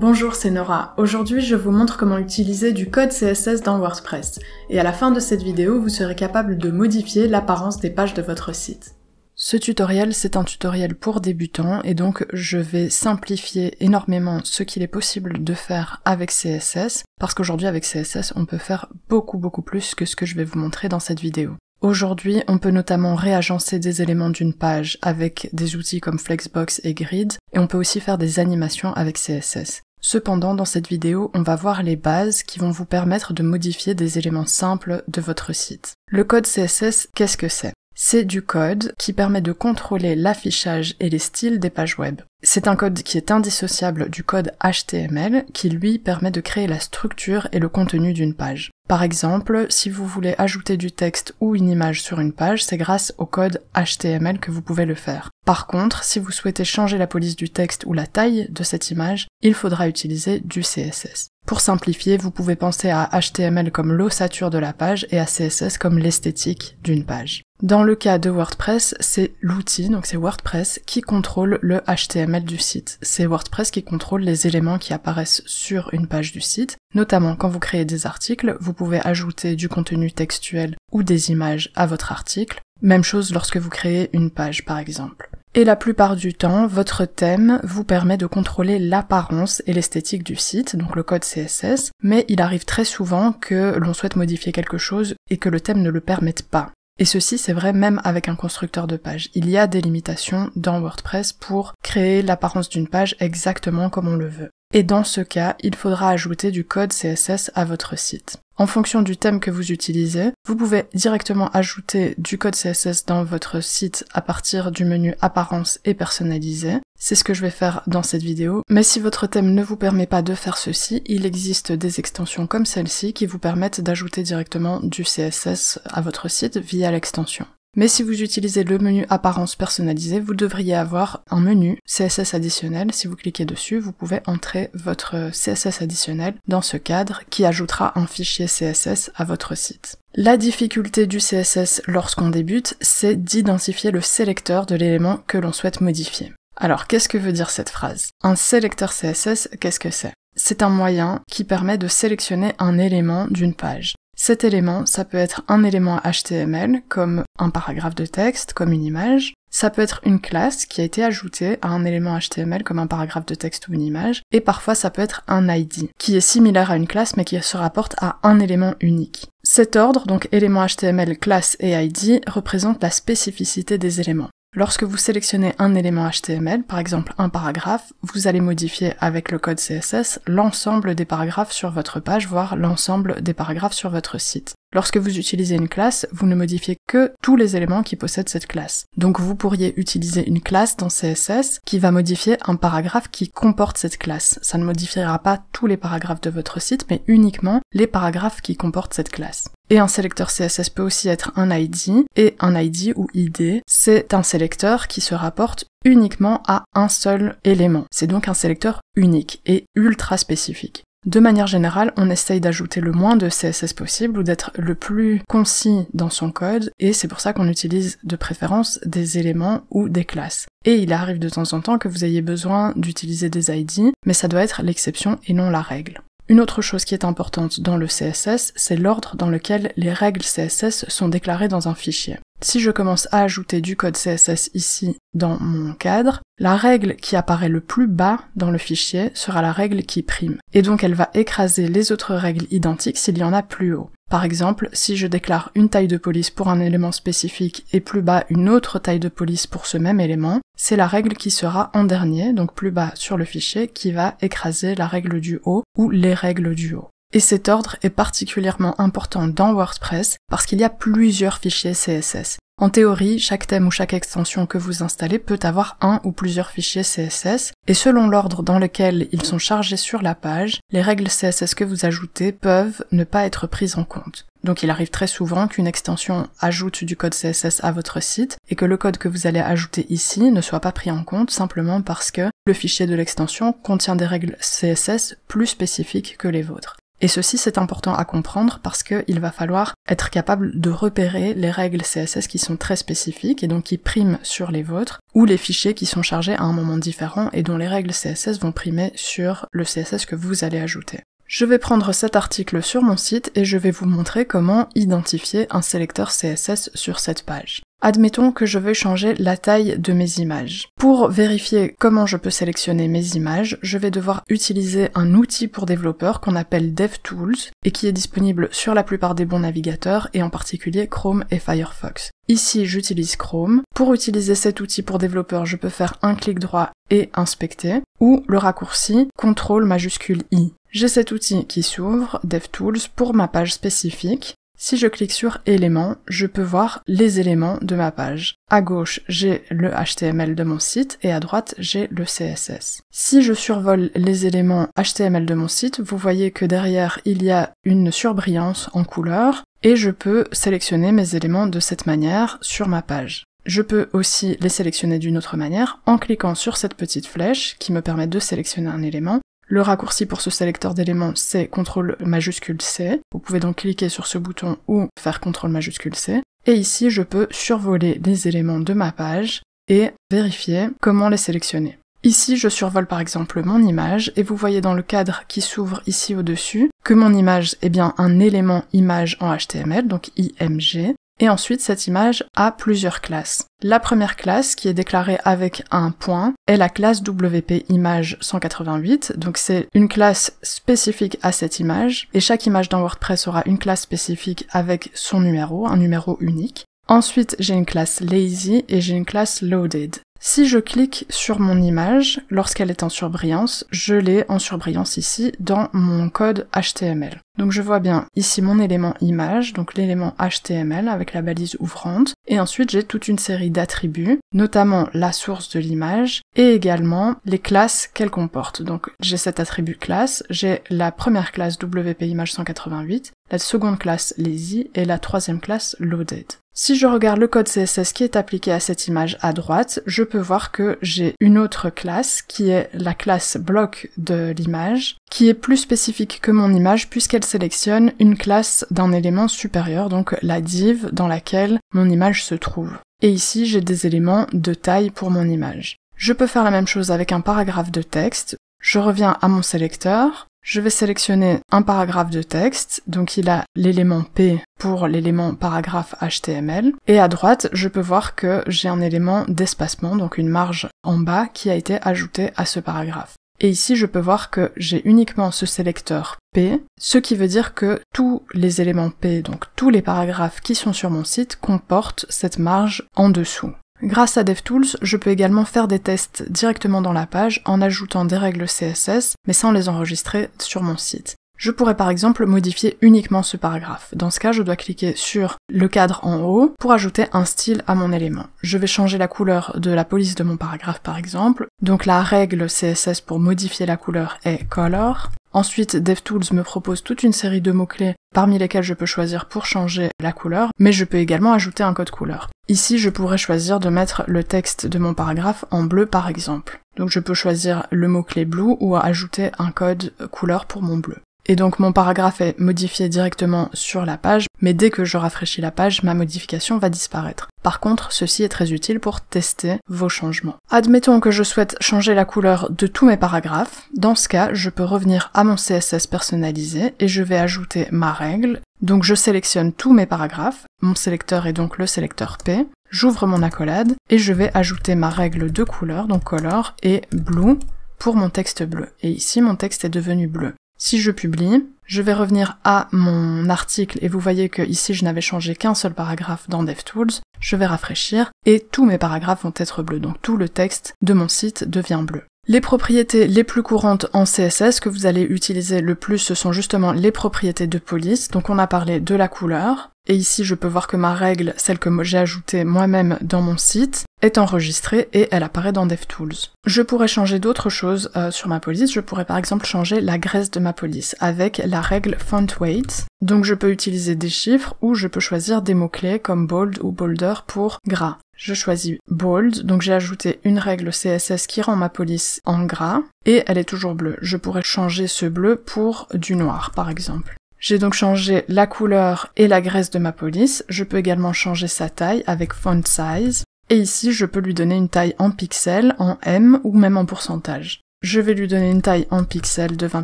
Bonjour, c'est Nora. Aujourd'hui, je vous montre comment utiliser du code CSS dans WordPress. Et à la fin de cette vidéo, vous serez capable de modifier l'apparence des pages de votre site. Ce tutoriel, c'est un tutoriel pour débutants et donc je vais simplifier énormément ce qu'il est possible de faire avec CSS parce qu'aujourd'hui avec CSS, on peut faire beaucoup plus que ce que je vais vous montrer dans cette vidéo. Aujourd'hui, on peut notamment réagencer des éléments d'une page avec des outils comme Flexbox et Grid, et on peut aussi faire des animations avec CSS. Cependant, dans cette vidéo, on va voir les bases qui vont vous permettre de modifier des éléments simples de votre site. Le code CSS, qu'est-ce que c'est ? C'est du code qui permet de contrôler l'affichage et les styles des pages web. C'est un code qui est indissociable du code HTML qui lui permet de créer la structure et le contenu d'une page. Par exemple, si vous voulez ajouter du texte ou une image sur une page, c'est grâce au code HTML que vous pouvez le faire. Par contre, si vous souhaitez changer la police du texte ou la taille de cette image, il faudra utiliser du CSS. Pour simplifier, vous pouvez penser à HTML comme l'ossature de la page et à CSS comme l'esthétique d'une page. Dans le cas de WordPress, c'est l'outil, donc c'est WordPress, qui contrôle le HTML du site. C'est WordPress qui contrôle les éléments qui apparaissent sur une page du site. Notamment, quand vous créez des articles, vous pouvez ajouter du contenu textuel ou des images à votre article. Même chose lorsque vous créez une page, par exemple. Et la plupart du temps, votre thème vous permet de contrôler l'apparence et l'esthétique du site, donc le code CSS, mais il arrive très souvent que l'on souhaite modifier quelque chose et que le thème ne le permette pas. Et ceci, c'est vrai même avec un constructeur de page. Il y a des limitations dans WordPress pour créer l'apparence d'une page exactement comme on le veut. Et dans ce cas, il faudra ajouter du code CSS à votre site. En fonction du thème que vous utilisez, vous pouvez directement ajouter du code CSS dans votre site à partir du menu Apparence et Personnaliser. C'est ce que je vais faire dans cette vidéo. Mais si votre thème ne vous permet pas de faire ceci, il existe des extensions comme celle-ci qui vous permettent d'ajouter directement du CSS à votre site via l'extension. Mais si vous utilisez le menu Apparence personnalisée, vous devriez avoir un menu CSS additionnel. Si vous cliquez dessus, vous pouvez entrer votre CSS additionnel dans ce cadre qui ajoutera un fichier CSS à votre site. La difficulté du CSS lorsqu'on débute, c'est d'identifier le sélecteur de l'élément que l'on souhaite modifier. Alors, qu'est-ce que veut dire cette phrase ? Un sélecteur CSS, qu'est-ce que c'est ? C'est un moyen qui permet de sélectionner un élément d'une page. Cet élément, ça peut être un élément HTML, comme un paragraphe de texte, comme une image. Ça peut être une classe qui a été ajoutée à un élément HTML, comme un paragraphe de texte ou une image. Et parfois, ça peut être un ID, qui est similaire à une classe, mais qui se rapporte à un élément unique. Cet ordre, donc élément HTML, classe et ID, représente la spécificité des éléments. Lorsque vous sélectionnez un élément HTML, par exemple un paragraphe, vous allez modifier avec le code CSS l'ensemble des paragraphes sur votre page, voire l'ensemble des paragraphes sur votre site. Lorsque vous utilisez une classe, vous ne modifiez que tous les éléments qui possèdent cette classe. Donc vous pourriez utiliser une classe dans CSS qui va modifier un paragraphe qui comporte cette classe. Ça ne modifiera pas tous les paragraphes de votre site, mais uniquement les paragraphes qui comportent cette classe. Et un sélecteur CSS peut aussi être un ID, et un ID ou ID, c'est un sélecteur qui se rapporte uniquement à un seul élément. C'est donc un sélecteur unique et ultra spécifique. De manière générale, on essaye d'ajouter le moins de CSS possible ou d'être le plus concis dans son code, et c'est pour ça qu'on utilise de préférence des éléments ou des classes. Et il arrive de temps en temps que vous ayez besoin d'utiliser des ID, mais ça doit être l'exception et non la règle. Une autre chose qui est importante dans le CSS, c'est l'ordre dans lequel les règles CSS sont déclarées dans un fichier. Si je commence à ajouter du code CSS ici dans mon cadre, la règle qui apparaît le plus bas dans le fichier sera la règle qui prime. Et donc elle va écraser les autres règles identiques s'il y en a plus haut. Par exemple, si je déclare une taille de police pour un élément spécifique et plus bas une autre taille de police pour ce même élément, c'est la règle qui sera en dernier, donc plus bas sur le fichier, qui va écraser la règle du haut ou les règles du haut. Et cet ordre est particulièrement important dans WordPress parce qu'il y a plusieurs fichiers CSS. En théorie, chaque thème ou chaque extension que vous installez peut avoir un ou plusieurs fichiers CSS, et selon l'ordre dans lequel ils sont chargés sur la page, les règles CSS que vous ajoutez peuvent ne pas être prises en compte. Donc il arrive très souvent qu'une extension ajoute du code CSS à votre site, et que le code que vous allez ajouter ici ne soit pas pris en compte simplement parce que le fichier de l'extension contient des règles CSS plus spécifiques que les vôtres. Et ceci c'est important à comprendre parce qu'il va falloir être capable de repérer les règles CSS qui sont très spécifiques et donc qui priment sur les vôtres, ou les fichiers qui sont chargés à un moment différent et dont les règles CSS vont primer sur le CSS que vous allez ajouter. Je vais prendre cet article sur mon site et je vais vous montrer comment identifier un sélecteur CSS sur cette page. Admettons que je veux changer la taille de mes images. Pour vérifier comment je peux sélectionner mes images, je vais devoir utiliser un outil pour développeurs qu'on appelle DevTools et qui est disponible sur la plupart des bons navigateurs et en particulier Chrome et Firefox. Ici, j'utilise Chrome. Pour utiliser cet outil pour développeurs, je peux faire un clic droit et inspecter ou le raccourci CTRL-I. J'ai cet outil qui s'ouvre, DevTools, pour ma page spécifique. Si je clique sur éléments, je peux voir les éléments de ma page. À gauche, j'ai le HTML de mon site et à droite, j'ai le CSS. Si je survole les éléments HTML de mon site, vous voyez que derrière, il y a une surbrillance en couleur et je peux sélectionner mes éléments de cette manière sur ma page. Je peux aussi les sélectionner d'une autre manière en cliquant sur cette petite flèche qui me permet de sélectionner un élément. Le raccourci pour ce sélecteur d'éléments, c'est CTRL-C. Vous pouvez donc cliquer sur ce bouton ou faire CTRL-C. Et ici, je peux survoler les éléments de ma page et vérifier comment les sélectionner. Ici, je survole par exemple mon image et vous voyez dans le cadre qui s'ouvre ici au-dessus que mon image est bien un élément image en HTML, donc IMG. Et ensuite, cette image a plusieurs classes. La première classe, qui est déclarée avec un point, est la classe WP Image 188, donc c'est une classe spécifique à cette image, et chaque image dans WordPress aura une classe spécifique avec son numéro, un numéro unique. Ensuite, j'ai une classe Lazy et j'ai une classe Loaded. Si je clique sur mon image, lorsqu'elle est en surbrillance, je l'ai en surbrillance ici dans mon code HTML. Donc je vois bien ici mon élément image, donc l'élément HTML avec la balise ouvrante, et ensuite j'ai toute une série d'attributs, notamment la source de l'image, et également les classes qu'elle comporte. Donc j'ai cet attribut classe, j'ai la première classe WP Image 188, la seconde classe Lazy et la troisième classe Loaded. Si je regarde le code CSS qui est appliqué à cette image à droite, je peux voir que j'ai une autre classe qui est la classe bloc de l'image, qui est plus spécifique que mon image puisqu'elle sélectionne une classe d'un élément supérieur, donc la div dans laquelle mon image se trouve. Et ici, j'ai des éléments de taille pour mon image. Je peux faire la même chose avec un paragraphe de texte. Je reviens à mon sélecteur. Je vais sélectionner un paragraphe de texte, donc il a l'élément P pour l'élément paragraphe HTML, et à droite, je peux voir que j'ai un élément d'espacement, donc une marge en bas qui a été ajoutée à ce paragraphe. Et ici, je peux voir que j'ai uniquement ce sélecteur P, ce qui veut dire que tous les éléments P, donc tous les paragraphes qui sont sur mon site, comportent cette marge en dessous. Grâce à DevTools, je peux également faire des tests directement dans la page en ajoutant des règles CSS, mais sans les enregistrer sur mon site. Je pourrais par exemple modifier uniquement ce paragraphe. Dans ce cas, je dois cliquer sur le cadre en haut pour ajouter un style à mon élément. Je vais changer la couleur de la police de mon paragraphe par exemple. Donc la règle CSS pour modifier la couleur est Color. Ensuite, DevTools me propose toute une série de mots-clés parmi lesquels je peux choisir pour changer la couleur, mais je peux également ajouter un code couleur. Ici, je pourrais choisir de mettre le texte de mon paragraphe en bleu par exemple. Donc je peux choisir le mot-clé blue ou ajouter un code couleur pour mon bleu. Et donc mon paragraphe est modifié directement sur la page, mais dès que je rafraîchis la page, ma modification va disparaître. Par contre, ceci est très utile pour tester vos changements. Admettons que je souhaite changer la couleur de tous mes paragraphes. Dans ce cas, je peux revenir à mon CSS personnalisé et je vais ajouter ma règle. Donc je sélectionne tous mes paragraphes. Mon sélecteur est donc le sélecteur P. J'ouvre mon accolade et je vais ajouter ma règle de couleur, donc color et blue pour mon texte bleu. Et ici, mon texte est devenu bleu. Si je publie, je vais revenir à mon article et vous voyez que ici je n'avais changé qu'un seul paragraphe dans DevTools. Je vais rafraîchir et tous mes paragraphes vont être bleus, donc tout le texte de mon site devient bleu. Les propriétés les plus courantes en CSS que vous allez utiliser le plus, ce sont justement les propriétés de police. Donc on a parlé de la couleur Et ici, je peux voir que ma règle, celle que j'ai ajoutée moi-même dans mon site, est enregistrée et elle apparaît dans DevTools. Je pourrais changer d'autres choses sur ma police. Je pourrais par exemple changer la graisse de ma police avec la règle font weight. Donc je peux utiliser des chiffres ou je peux choisir des mots-clés comme bold ou bolder pour gras. Je choisis bold, donc j'ai ajouté une règle CSS qui rend ma police en gras et elle est toujours bleue. Je pourrais changer ce bleu pour du noir par exemple. J'ai donc changé la couleur et la graisse de ma police. Je peux également changer sa taille avec font size. Et ici, je peux lui donner une taille en pixels, en M ou même en pourcentage. Je vais lui donner une taille en pixels de 20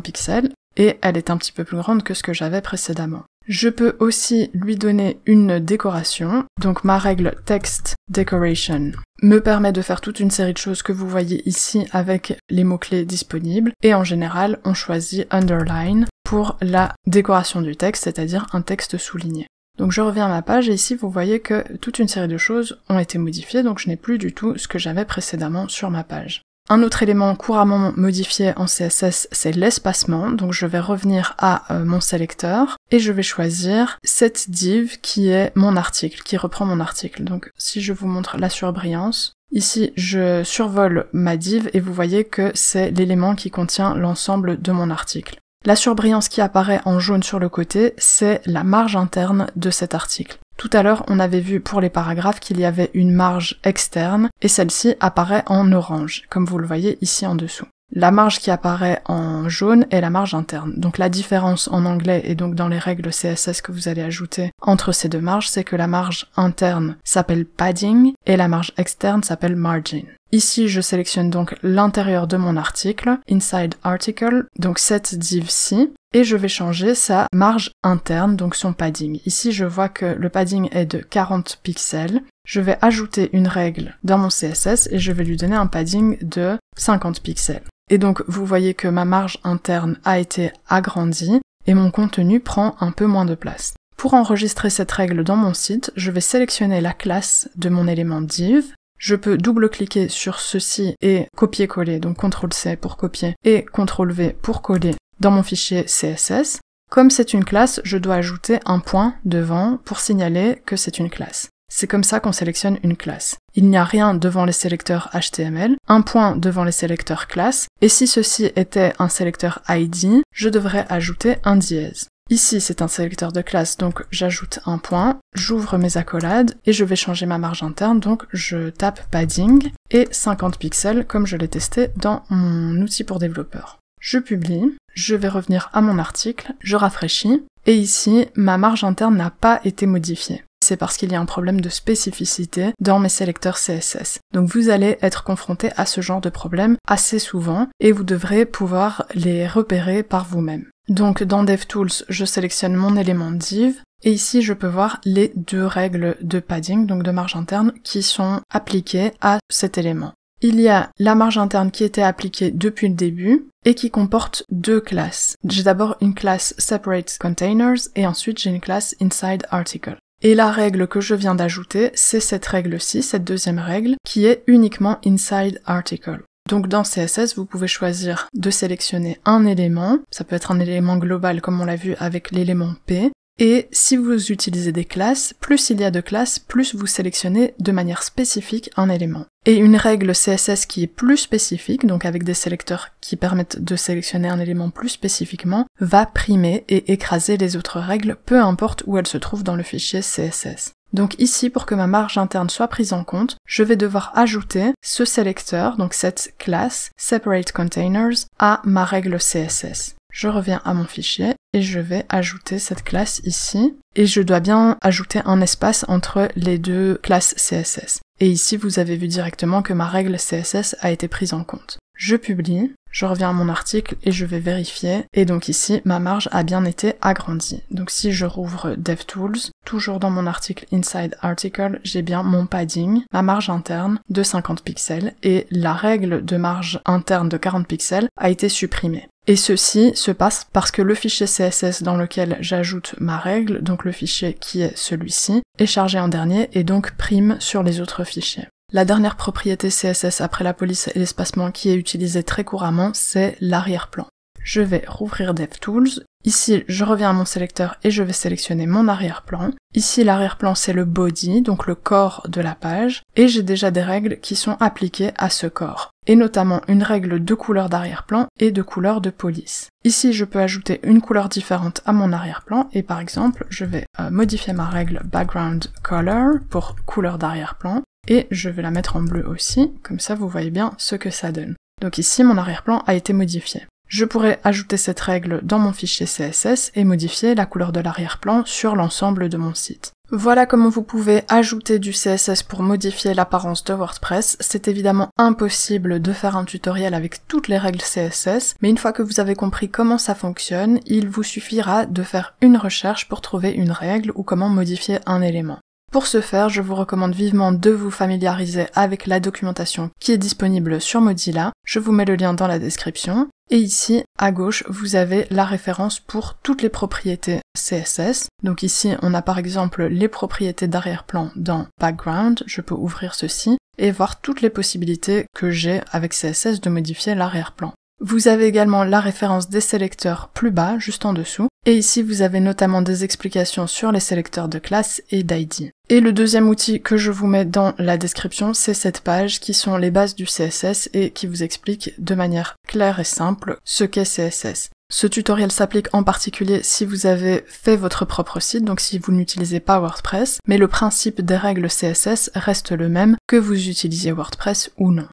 pixels et elle est un petit peu plus grande que ce que j'avais précédemment. Je peux aussi lui donner une décoration. Donc ma règle text decoration me permet de faire toute une série de choses que vous voyez ici avec les mots-clés disponibles. Et en général, on choisit underline pour la décoration du texte, c'est-à-dire un texte souligné. Donc je reviens à ma page et ici vous voyez que toute une série de choses ont été modifiées, donc je n'ai plus du tout ce que j'avais précédemment sur ma page. Un autre élément couramment modifié en CSS, c'est l'espacement, donc je vais revenir à mon sélecteur et je vais choisir cette div qui est mon article, qui reprend mon article. Donc si je vous montre la surbrillance, ici je survole ma div et vous voyez que c'est l'élément qui contient l'ensemble de mon article. La surbrillance qui apparaît en jaune sur le côté, c'est la marge interne de cet article. Tout à l'heure, on avait vu pour les paragraphes qu'il y avait une marge externe, et celle-ci apparaît en orange, comme vous le voyez ici en dessous. La marge qui apparaît en jaune est la marge interne. Donc la différence en anglais et donc dans les règles CSS que vous allez ajouter entre ces deux marges, c'est que la marge interne s'appelle padding et la marge externe s'appelle margin. Ici, je sélectionne donc l'intérieur de mon article, inside article, donc cette div-ci, et je vais changer sa marge interne, donc son padding. Ici, je vois que le padding est de 40 pixels. Je vais ajouter une règle dans mon CSS et je vais lui donner un padding de 50 pixels. Et donc, vous voyez que ma marge interne a été agrandie et mon contenu prend un peu moins de place. Pour enregistrer cette règle dans mon site, je vais sélectionner la classe de mon élément div. Je peux double-cliquer sur ceci et copier-coller, donc CTRL-C pour copier et CTRL-V pour coller dans mon fichier CSS. Comme c'est une classe, je dois ajouter un point devant pour signaler que c'est une classe. C'est comme ça qu'on sélectionne une classe. Il n'y a rien devant les sélecteurs HTML, un point devant les sélecteurs classe, et si ceci était un sélecteur ID, je devrais ajouter un dièse. Ici, c'est un sélecteur de classe, donc j'ajoute un point, j'ouvre mes accolades et je vais changer ma marge interne, donc je tape padding et 50 pixels comme je l'ai testé dans mon outil pour développeurs. Je publie, je vais revenir à mon article, je rafraîchis, et ici, ma marge interne n'a pas été modifiée. C'est parce qu'il y a un problème de spécificité dans mes sélecteurs CSS. Donc vous allez être confronté à ce genre de problème assez souvent, et vous devrez pouvoir les repérer par vous-même. Donc dans DevTools, je sélectionne mon élément div, et ici je peux voir les deux règles de padding, donc de marge interne, qui sont appliquées à cet élément. Il y a la marge interne qui était appliquée depuis le début, et qui comporte deux classes. J'ai d'abord une classe Separate Containers, et ensuite j'ai une classe Inside Article. Et la règle que je viens d'ajouter, c'est cette règle-ci, cette deuxième règle, qui est uniquement Inside Article. Donc dans CSS, vous pouvez choisir de sélectionner un élément, ça peut être un élément global comme on l'a vu avec l'élément P, et si vous utilisez des classes, plus il y a de classes, plus vous sélectionnez de manière spécifique un élément. Et une règle CSS qui est plus spécifique, donc avec des sélecteurs qui permettent de sélectionner un élément plus spécifiquement, va primer et écraser les autres règles, peu importe où elles se trouvent dans le fichier CSS. Donc ici, pour que ma marge interne soit prise en compte, je vais devoir ajouter ce sélecteur, donc cette classe Separate Containers, à ma règle CSS. Je reviens à mon fichier et je vais ajouter cette classe ici. Et je dois bien ajouter un espace entre les deux classes CSS. Et ici, vous avez vu directement que ma règle CSS a été prise en compte. Je publie, je reviens à mon article et je vais vérifier. Et donc ici, ma marge a bien été agrandie. Donc si je rouvre DevTools, toujours dans mon article Inside Article, j'ai bien mon padding, ma marge interne de 50 pixels et la règle de marge interne de 40 pixels a été supprimée. Et ceci se passe parce que le fichier CSS dans lequel j'ajoute ma règle, donc le fichier qui est celui-ci, est chargé en dernier et donc prime sur les autres fichiers. La dernière propriété CSS après la police et l'espacement qui est utilisée très couramment, c'est l'arrière-plan. je vais rouvrir DevTools. Ici, je reviens à mon sélecteur et je vais sélectionner mon arrière-plan. Ici, l'arrière-plan, c'est le body, donc le corps de la page, et j'ai déjà des règles qui sont appliquées à ce corps, et notamment une règle de couleur d'arrière-plan et de couleur de police. Ici, je peux ajouter une couleur différente à mon arrière-plan, et par exemple, je vais modifier ma règle background color pour couleur d'arrière-plan, et je vais la mettre en bleu aussi, comme ça vous voyez bien ce que ça donne. Donc ici, mon arrière-plan a été modifié. Je pourrais ajouter cette règle dans mon fichier CSS et modifier la couleur de l'arrière-plan sur l'ensemble de mon site. Voilà comment vous pouvez ajouter du CSS pour modifier l'apparence de WordPress. C'est évidemment impossible de faire un tutoriel avec toutes les règles CSS, mais une fois que vous avez compris comment ça fonctionne, il vous suffira de faire une recherche pour trouver une règle ou comment modifier un élément. Pour ce faire, je vous recommande vivement de vous familiariser avec la documentation qui est disponible sur Mozilla. Je vous mets le lien dans la description. Et ici, à gauche, vous avez la référence pour toutes les propriétés CSS. Donc ici, on a par exemple les propriétés d'arrière-plan dans Background. Je peux ouvrir ceci et voir toutes les possibilités que j'ai avec CSS de modifier l'arrière-plan. Vous avez également la référence des sélecteurs plus bas, juste en dessous. Et ici, vous avez notamment des explications sur les sélecteurs de classe et d'ID. Et le deuxième outil que je vous mets dans la description, c'est cette page qui sont les bases du CSS et qui vous explique de manière claire et simple ce qu'est CSS. Ce tutoriel s'applique en particulier si vous avez fait votre propre site, donc si vous n'utilisez pas WordPress, mais le principe des règles CSS reste le même que vous utilisiez WordPress ou non.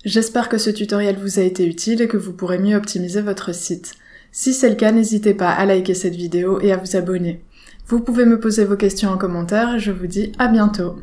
J'espère que ce tutoriel vous a été utile et que vous pourrez mieux optimiser votre site. Si c'est le cas, n'hésitez pas à liker cette vidéo et à vous abonner. Vous pouvez me poser vos questions en commentaire et je vous dis à bientôt.